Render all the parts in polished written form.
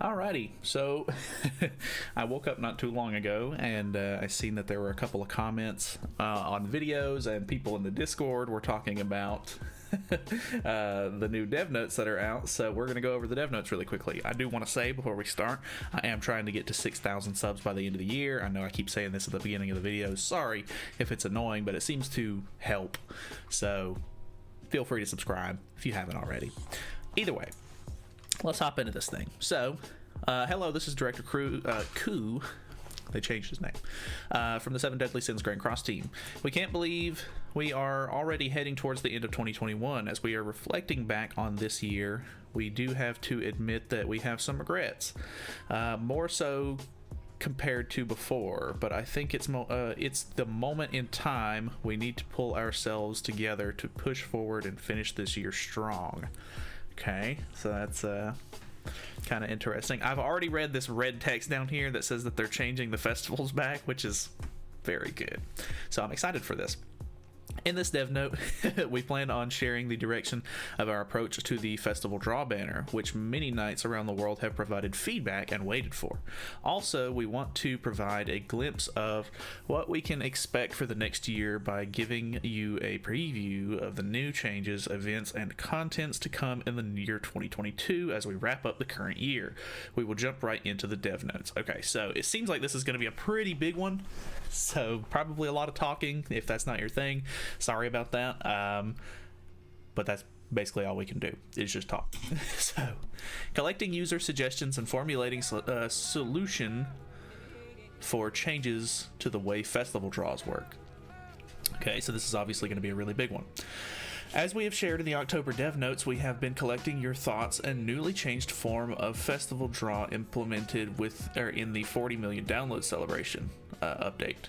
Alrighty, so I woke up not too long ago and I seen that there were a couple of comments on videos, and people in the Discord were talking about the new dev notes that are out. So we're going to go over the dev notes really quickly. I do want to say before we start, I am trying to get to 6,000 subs by the end of the year. I know I keep saying this at the beginning of the videos. Sorry if it's annoying, but it seems to help. So feel free to subscribe if you haven't already. Either way, let's hop into this thing. So, hello, this is Director Koo. They changed his name. From the Seven Deadly Sins Grand Cross team. We can't believe we are already heading towards the end of 2021. As we are reflecting back on this year, we do have to admit that we have some regrets. More so compared to before, but I think it's the moment in time we need to pull ourselves together to push forward and finish this year strong. Okay, so that's kind of interesting. I've already read this red text down here that says that they're changing the festivals back, which is very good. So I'm excited for this. In this dev note, we plan on sharing the direction of our approach to the festival draw banner, which many nights around the world have provided feedback and waited for. Also, we want to provide a glimpse of what we can expect for the next year by giving you a preview of the new changes, events, and contents to come in the year 2022 as we wrap up the current year. We will jump right into the dev notes. Okay, so it seems like this is going to be a pretty big one, so probably a lot of talking if that's not your thing. Sorry about that, but that's basically all we can do is just talk. So, collecting user suggestions and formulating a solution for changes to the way festival draws work. Okay, so this is obviously going to be a really big one. As we have shared in the October dev notes, we have been collecting your thoughts and newly changed form of festival draw implemented in the 40 million download celebration update.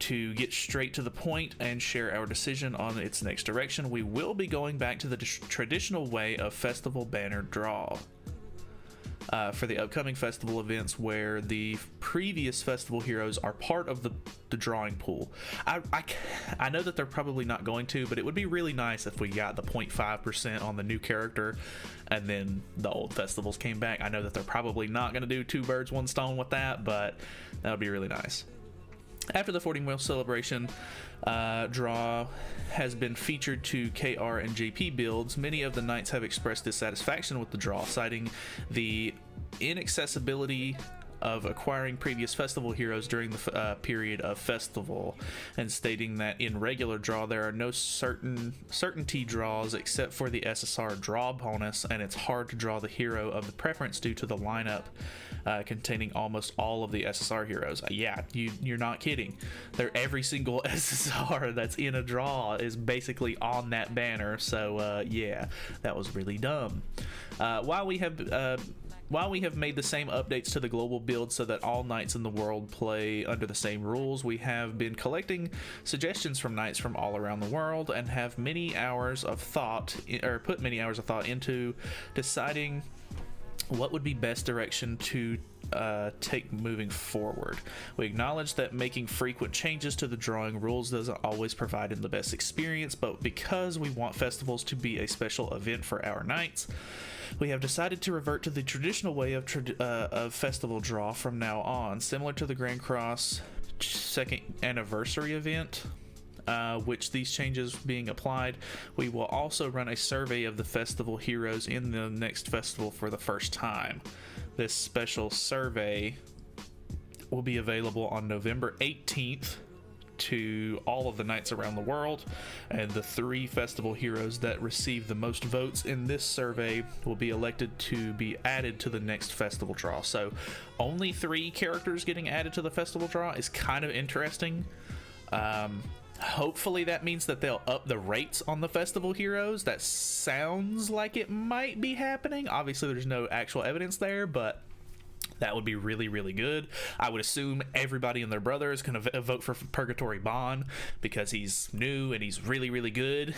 To get straight to the point and share our decision on its next direction, we will be going back to the traditional way of festival banner draw for the upcoming festival events where the previous festival heroes are part of the drawing pool. I know that they're probably not going to, but it would be really nice if we got the 0.5% on the new character and then the old festivals came back. I know that they're probably not going to do two birds, one stone with that, but that would be really nice. After the 40 mil celebration draw has been featured to KR and JP builds, many of the knights have expressed dissatisfaction with the draw, citing the inaccessibility of acquiring previous festival heroes during the period of festival, and stating that in regular draw there are no certainty draws except for the SSR draw bonus, and it's hard to draw the hero of the preference due to the lineup containing almost all of the SSR heroes. Yeah, you're not kidding. Every single SSR that's in a draw is basically on that banner, so yeah, that was really dumb. While we have made the same updates to the global build so that all knights in the world play under the same rules, we have been collecting suggestions from knights from all around the world and have put many hours of thought into deciding what would be best direction to take moving forward. We acknowledge that making frequent changes to the drawing rules doesn't always provide the best experience, but because we want festivals to be a special event for our knights, we have decided to revert to the traditional way of festival draw from now on, similar to the Grand Cross second anniversary event. Which these changes being applied, we will also run a survey of the festival heroes in the next festival for the first time. This special survey will be available on November 18th to all of the knights around the world, and the 3 festival heroes that receive the most votes in this survey will be elected to be added to the next festival draw. So only 3 characters getting added to the festival draw is kind of interesting. Hopefully that means that they'll up the rates on the festival heroes. That sounds like it might be happening. Obviously there's no actual evidence there, but that would be really, really good. I would assume everybody and their brother is going to vote for Purgatory Bond because he's new and he's really, really good.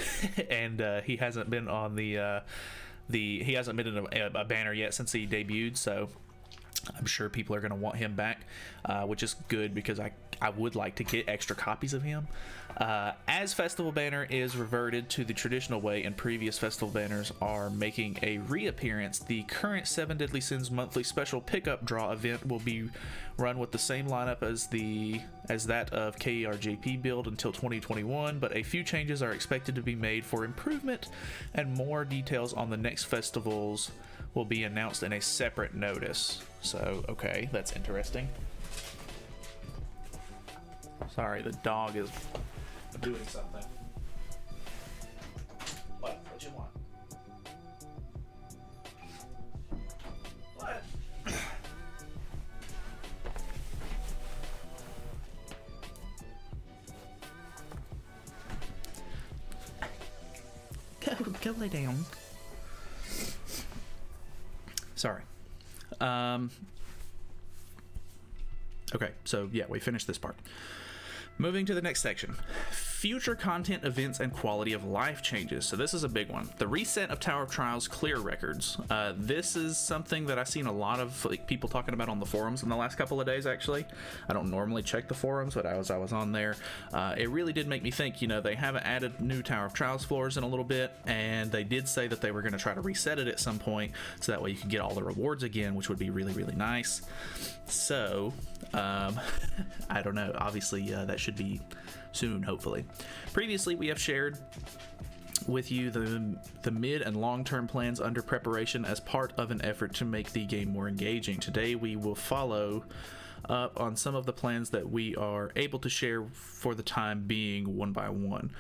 And he hasn't been on he hasn't been in a banner yet since he debuted, so I'm sure people are going to want him back, which is good because I I would like to get extra copies of him. As Festival Banner is reverted to the traditional way and previous Festival Banners are making a reappearance, the current 7 Deadly Sins monthly special pickup draw event will be run with the same lineup as that of KERJP build until 2021, but a few changes are expected to be made for improvement, and more details on the next festivals will be announced in a separate notice. So, okay, that's interesting. Sorry, the dog is doing something. What you want? What? Go lay down. Sorry. Okay, so yeah, we finished this part. Moving to the next section. Future content, events, and quality of life changes. So this is a big one. The reset of Tower of Trials clear records. This is something that I've seen a lot of people talking about on the forums in the last couple of days, actually. I don't normally check the forums, but as I was on there, it really did make me think, they haven't added new Tower of Trials floors in a little bit, and they did say that they were going to try to reset it at some point, so that way you can get all the rewards again, which would be really, really nice. So, I don't know. Obviously, that should be soon, hopefully. Previously, we have shared with you the mid and long-term plans under preparation as part of an effort to make the game more engaging. Today, we will follow up on some of the plans that we are able to share for the time being, one by one.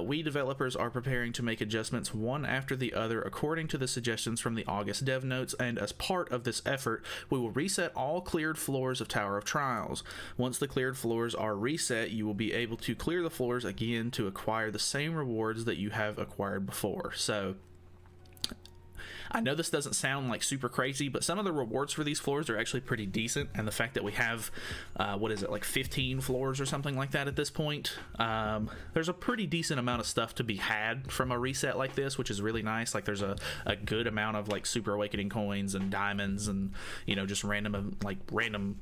We developers are preparing to make adjustments one after the other according to the suggestions from the August dev notes, and as part of this effort, we will reset all cleared floors of Tower of Trials. Once the cleared floors are reset, you will be able to clear the floors again to acquire the same rewards that you have acquired before. So, I know this doesn't sound like super crazy, but some of the rewards for these floors are actually pretty decent, and the fact that we have, 15 floors or something like that at this point, there's a pretty decent amount of stuff to be had from a reset like this, which is really nice. Like, there's a good amount of, Super Awakening coins and diamonds and, just random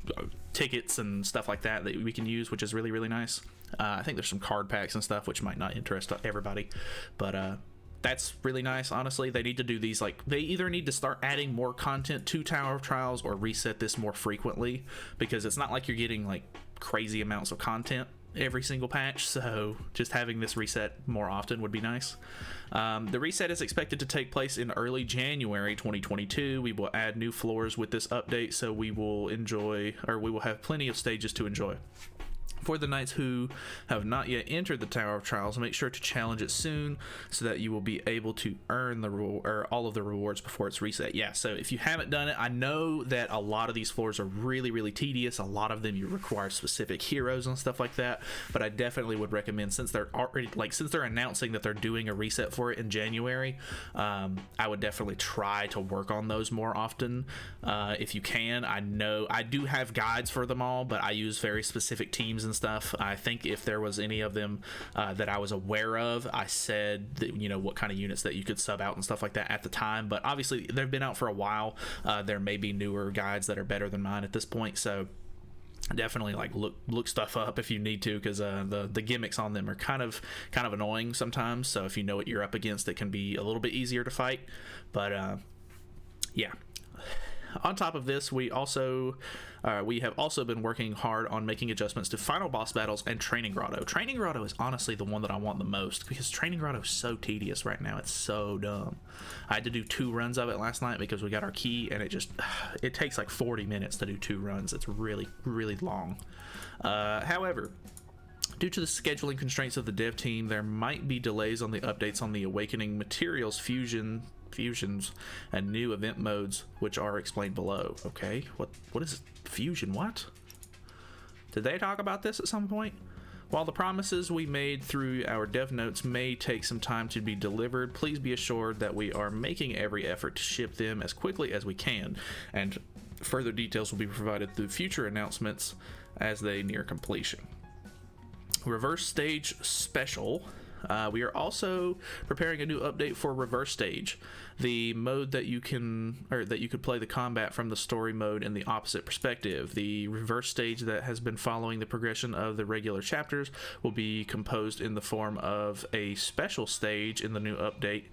tickets and stuff like that we can use, which is really, really nice. I think there's some card packs and stuff, which might not interest everybody, but, that's really nice. Honestly, they need to do these, they either need to start adding more content to Tower of Trials or reset this more frequently, because it's not like you're getting crazy amounts of content every single patch, so just having this reset more often would be nice. The reset is expected to take place in early January 2022. We will add new floors with this update, so we will have plenty of stages to enjoy. For the knights who have not yet entered the Tower of Trials, make sure to challenge it soon so that you will be able to earn all of the rewards before it's reset. Yeah, so if you haven't done it, I know that a lot of these floors are really, really tedious. A lot of them you require specific heroes and stuff like that, but I definitely would recommend, since they're already since they're announcing that they're doing a reset for it in January, I would definitely try to work on those more often if you can. I know I do have guides for them all, but I use very specific teams and stuff. I think if there was any of them that I was aware of, I said that, what kind of units that you could sub out and stuff like that at the time, but obviously they've been out for a while. There may be newer guides that are better than mine at this point, so definitely look stuff up if you need to, because the gimmicks on them are kind of annoying sometimes. So if you know what you're up against, it can be a little bit easier to fight. But yeah. On top of this, we have also been working hard on making adjustments to final boss battles and Training Grotto. Training Grotto is honestly the one that I want the most, because Training Grotto is so tedious right now. It's so dumb. I had to do 2 runs of it last night because we got our key, and it takes 40 minutes to do 2 runs. It's really, really long. However, due to the scheduling constraints of the dev team, there might be delays on the updates on the Awakening Materials fusions and new event modes, which are explained below. Okay, what is fusion? What did they talk about this at some point? While the promises we made through our dev notes may take some time to be delivered, please be assured that we are making every effort to ship them as quickly as we can, and further details will be provided through future announcements as they near completion. Reverse Stage Special We are also preparing a new update for Reverse Stage, the mode that you could play the combat from the story mode in the opposite perspective. The Reverse Stage that has been following the progression of the regular chapters will be composed in the form of a special stage in the new update,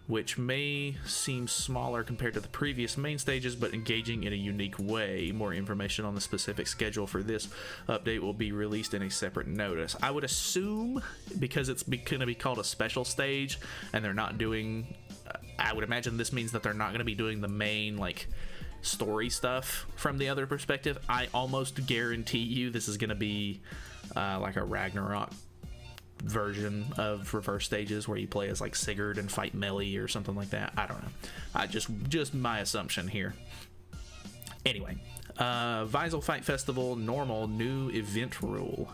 which may seem smaller compared to the previous main stages, but engaging in a unique way. More information on the specific schedule for this update will be released in a separate notice. I would assume, because it's going to be called a special stage, and they're not doing... I would imagine this means that they're not going to be doing the main, like, story stuff from the other perspective. I almost guarantee you this is going to be like a Ragnarok version of Reverse Stages, where you play as like Sigurd and fight Melee or something like that. I don't know. I just my assumption here. Anyway, Visel Fight Festival normal new event rule.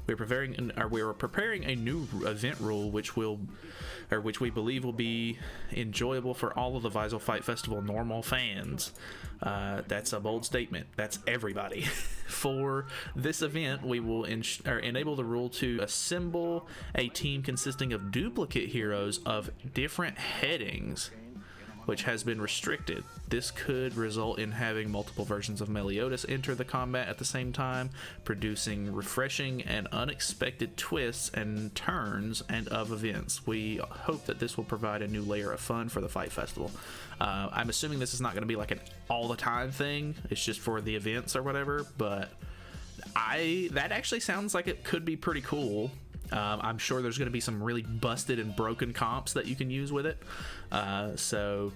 We're preparing a new event rule which we believe will be enjoyable for all of the Visel Fight Festival normal fans. That's a bold statement. That's everybody. For this event, we will enable the rule to assemble a team consisting of duplicate heroes of different headings, which has been restricted. This could result in having multiple versions of Meliodas enter the combat at the same time, producing refreshing and unexpected twists and turns and of events. We hope that this will provide a new layer of fun for the Fight Festival. I'm assuming this is not going to be like an all-the-time thing. It's just for the events or whatever, but that actually sounds like it could be pretty cool. I'm sure there's going to be some really busted and broken comps that you can use with it. So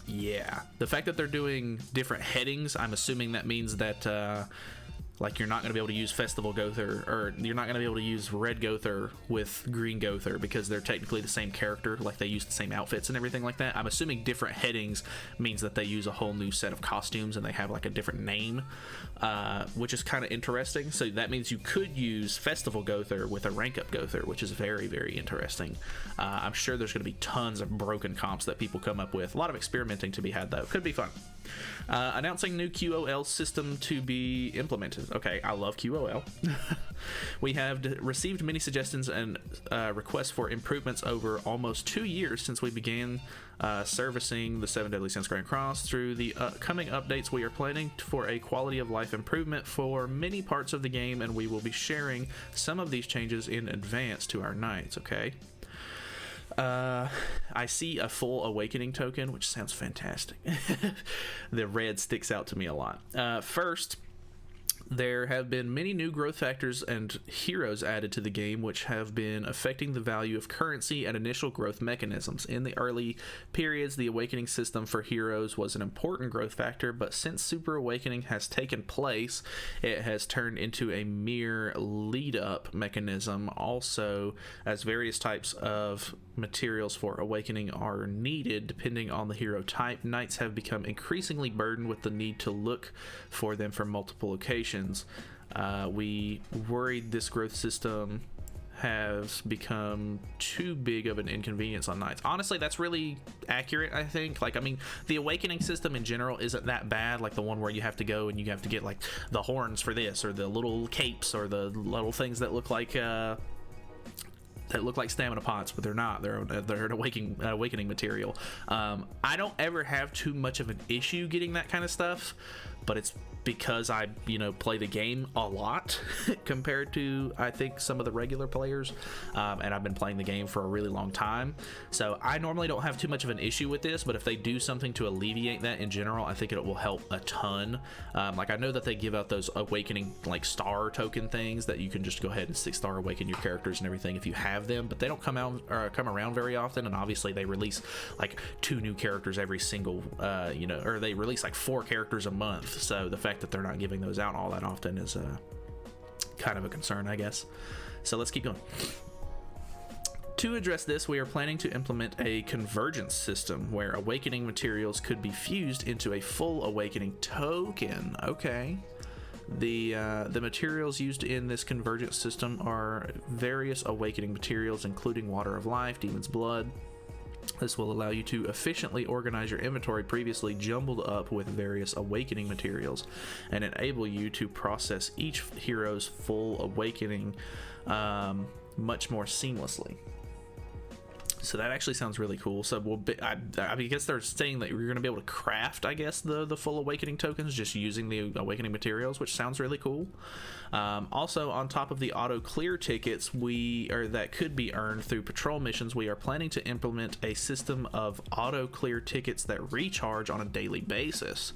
yeah, the fact that they're doing different headings, I'm assuming that means that like you're not going to be able to use Festival Gother, or you're not going to be able to use Red Gother with Green Gother, because they're technically the same character, like they use the same outfits and everything like that. I'm assuming different headings means that they use a whole new set of costumes and they have like a different name, which is kind of interesting. So that means you could use Festival Gother with a rank up Gother, which is very, very interesting. I'm sure there's going to be tons of broken comps that people come up with. A lot of experimenting to be had, though. Could be fun. Announcing new QOL system to be implemented. Okay, I love QOL. We have received many suggestions and requests for improvements over almost 2 years since we began servicing the 7 Deadly Sins Grand Cross. Through the coming updates, we are planning for a quality of life improvement for many parts of the game, and we will be sharing some of these changes in advance to our knights. Okay. I see a full awakening token, which sounds fantastic. The red sticks out to me a lot. First, there have been many new growth factors and heroes added to the game, which have been affecting the value of currency and initial growth mechanisms. In the early periods, the awakening system for heroes was an important growth factor, but since Super Awakening has taken place, it has turned into a mere lead-up mechanism. Also, as various types of materials for awakening are needed depending on the hero type, knights have become increasingly burdened with the need to look for them from multiple locations. We worried this growth system has become too big of an inconvenience on knights. Honestly, that's really accurate, I think. Like, I mean, the awakening system in general isn't that bad, like the one where you have to go and you have to get like the horns for this, or the little capes, or the little things that look like stamina pots, but they're not. They're an awakening material. I don't ever have too much of an issue getting that kind of stuff, but it's because I play the game a lot compared to, I think, some of the regular players, and I've been playing the game for a really long time, so I normally don't have too much of an issue with this. But if they do something to alleviate that in general, I think it will help a ton. Like, I know that they give out those awakening like star token things that you can just go ahead and 6-star awaken your characters and everything if you have them, but they don't come around very often, and obviously they release like 2 new characters every single or they release like 4 characters a month, so the fact that they're not giving those out all that often is kind of a concern, I guess. So let's keep going. To address this, we are planning to implement a convergence system where awakening materials could be fused into a full awakening token. Okay. The materials used in this convergence system are various awakening materials, including Water of Life, Demon's Blood. This will allow you to efficiently organize your inventory previously jumbled up with various awakening materials, and enable you to process each hero's full awakening much more seamlessly. So that actually sounds really cool. So I guess they're saying that you're going to be able to craft, I guess, the full awakening tokens just using the awakening materials, which sounds really cool. Also, on top of the auto clear tickets that could be earned through patrol missions, we are planning to implement a system of auto clear tickets that recharge on a daily basis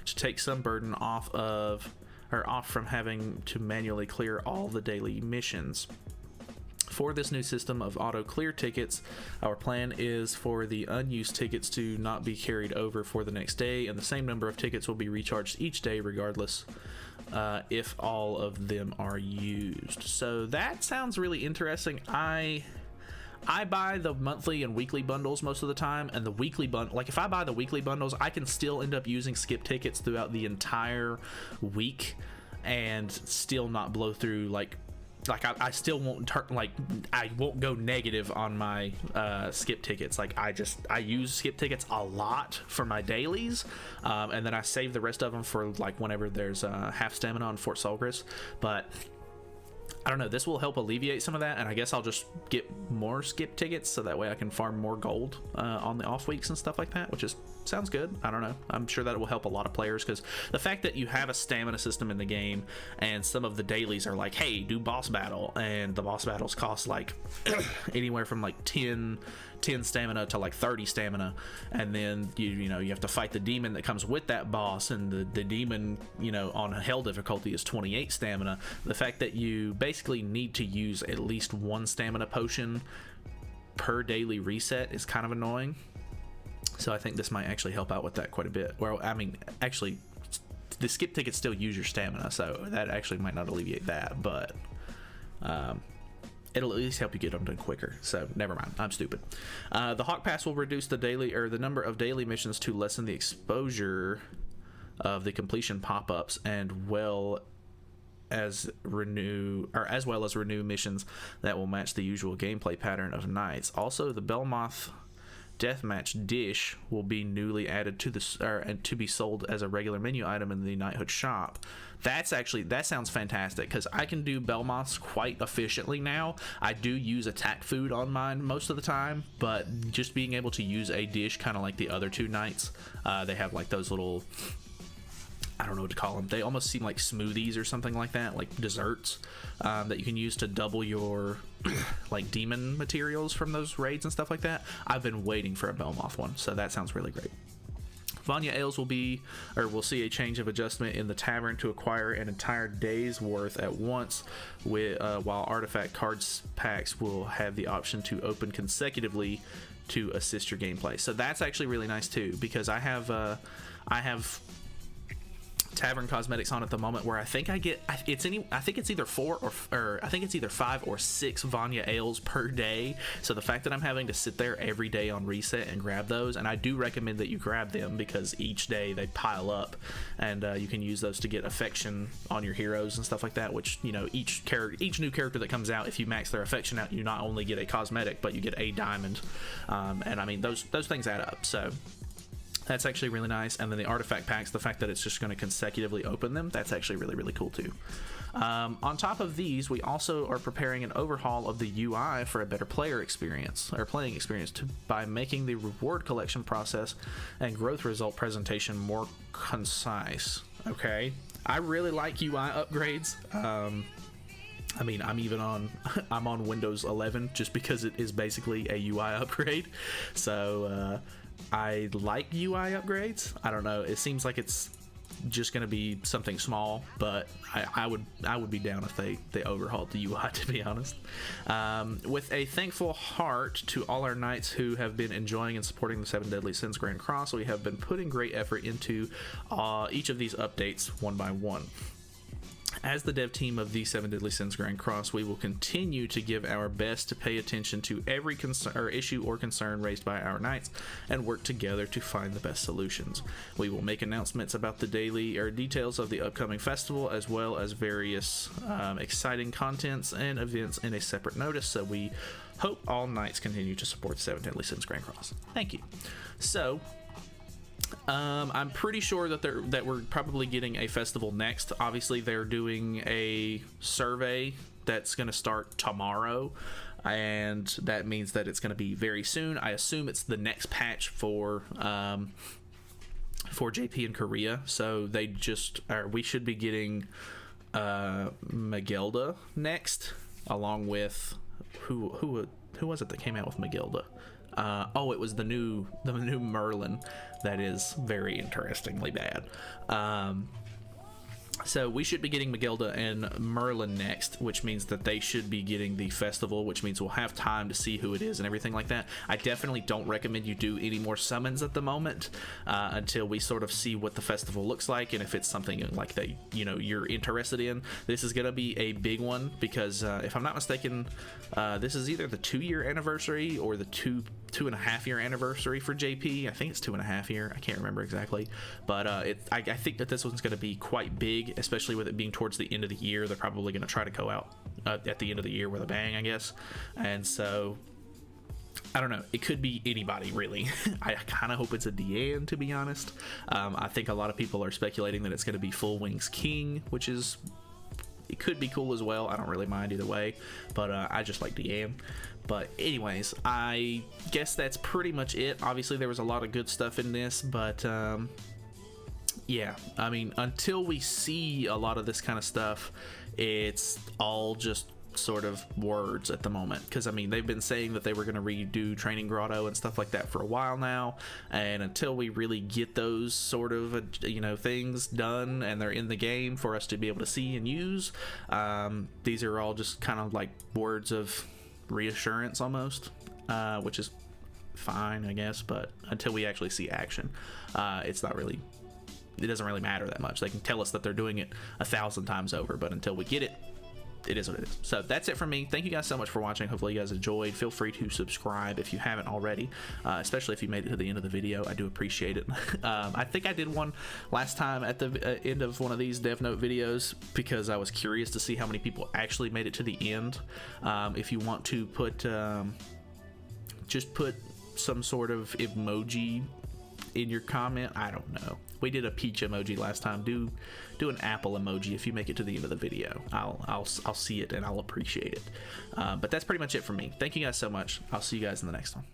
to take some burden off from having to manually clear all the daily missions. For this new system of auto clear tickets, our plan is for the unused tickets to not be carried over for the next day, and the same number of tickets will be recharged each day regardless if all of them are used. So that sounds really interesting. I buy the monthly and weekly bundles most of the time, and the weekly if I buy the weekly bundles, I can still end up using skip tickets throughout the entire week and still not blow through I still won't I won't go negative on my skip tickets. I use skip tickets a lot for my dailies, and then I save the rest of them for whenever there's half stamina on Fort Solgris. But I don't know, this will help alleviate some of that, and I guess I'll just get more skip tickets so that way I can farm more gold on the off weeks and stuff like that, which sounds good. I don't know, I'm sure that it will help a lot of players, because the fact that you have a stamina system in the game and some of the dailies are hey, do boss battle, and the boss battles cost anywhere from 10 stamina to 30 stamina, and then you have to fight the demon that comes with that boss, and the demon on a hell difficulty is 28 stamina. The fact that you basically need to use at least one stamina potion per daily reset is kind of annoying, so I think this might actually help out with that quite a bit. Well, I mean, actually the skip tickets still use your stamina, so that actually might not alleviate that, but it'll at least help you get them done quicker. So never mind, I'm stupid. The Hawk Pass will reduce the number of daily missions to lessen the exposure of the completion pop-ups, and as well as renew missions that will match the usual gameplay pattern of nights. Also, the Belmoth Deathmatch dish will be newly added to be sold as a regular menu item in the Knighthood shop. That sounds fantastic, because I can do Belmoths quite efficiently now. I do use attack food on mine most of the time, but just being able to use a dish, kind of like the other two knights, they have those little, I don't know what to call them. They almost seem like smoothies or something like that, like desserts that you can use to double your demon materials from those raids and stuff like that. I've been waiting for a Belmoth one, so that sounds really great. Vanya Ales will see a change of adjustment in the tavern to acquire an entire day's worth at once, while artifact cards packs will have the option to open consecutively to assist your gameplay. So that's actually really nice too, because I have tavern cosmetics on at the moment where I think it's either 5 or 6 Vanya ales per day. So the fact that I'm having to sit there every day on reset and grab those, and I do recommend that you grab them, because each day they pile up, and you can use those to get affection on your heroes and stuff like that, which each new character that comes out, if you max their affection out, you not only get a cosmetic but you get a diamond, and I mean those things add up. So that's actually really nice. And then the artifact packs, the fact that it's just going to consecutively open them, that's actually really, really cool too. On top of these, we also are preparing an overhaul of the UI for a better playing experience by making the reward collection process and growth result presentation more concise. Okay, I really like UI upgrades. I mean, I'm on Windows 11 just because it is basically a UI upgrade. So I like UI upgrades. I don't know, it seems like it's just going to be something small, but I would be down if they overhauled the UI, to be honest. With a thankful heart to all our knights who have been enjoying and supporting the Seven Deadly Sins Grand Cross, we have been putting great effort into each of these updates one by one. As the dev team of the Seven Deadly Sins Grand Cross, we will continue to give our best to pay attention to every issue or concern raised by our knights and work together to find the best solutions. We will make announcements about the details of the upcoming festival, as well as various exciting contents and events in a separate notice, so we hope all knights continue to support the Seven Deadly Sins Grand Cross. Thank you. So I'm pretty sure that we're probably getting a festival next. Obviously, they're doing a survey that's going to start tomorrow, and that means that it's going to be very soon. I assume it's the next patch for JP in Korea, so we should be getting Magilda next, along with who was it that came out with Magilda? It was the new Merlin that is very interestingly bad. So we should be getting Magilda and Merlin next, which means that they should be getting the festival, which means we'll have time to see who it is and everything like that. I definitely don't recommend you do any more summons at the moment until we sort of see what the festival looks like, and if it's something like that you're interested in. This is going to be a big one because if I'm not mistaken, this is either the 2-year anniversary or the 2.5-year anniversary for JP. I think it's 2.5 year. I can't remember exactly, but I think that this one's going to be quite big, especially with it being towards the end of the year. They're probably going to try to go out at the end of the year with a bang, I guess. And so I don't know, it could be anybody really. I kind of hope it's a Deanne, to be honest. I think a lot of people are speculating that it's going to be Full Wings King, which is, it could be cool as well. I don't really mind either way, but I just like Deanne. But anyways, I guess that's pretty much it. Obviously there was a lot of good stuff in this, but yeah, I mean, until we see a lot of this kind of stuff, it's all just sort of words at the moment, because I mean, they've been saying that they were going to redo Training Grotto and stuff like that for a while now, and until we really get those sort of things done and they're in the game for us to be able to see and use, these are all just kind of like words of reassurance almost, which is fine, I guess. But until we actually see action, it doesn't really matter that much. They can tell us that they're doing it 1,000 times over, but until we get it, it is what it is. So that's it from me. Thank you guys so much for watching. Hopefully you guys enjoyed. Feel free to subscribe if you haven't already, especially if you made it to the end of the video. I do appreciate it. I think I did one last time at the end of one of these Dev Note videos because I was curious to see how many people actually made it to the end. If you want to put just put some sort of emoji in your comment, I don't know. We did a peach emoji last time. Do an apple emoji if you make it to the end of the video. I'll see it and I'll appreciate it. But that's pretty much it for me. Thank you guys so much. I'll see you guys in the next one.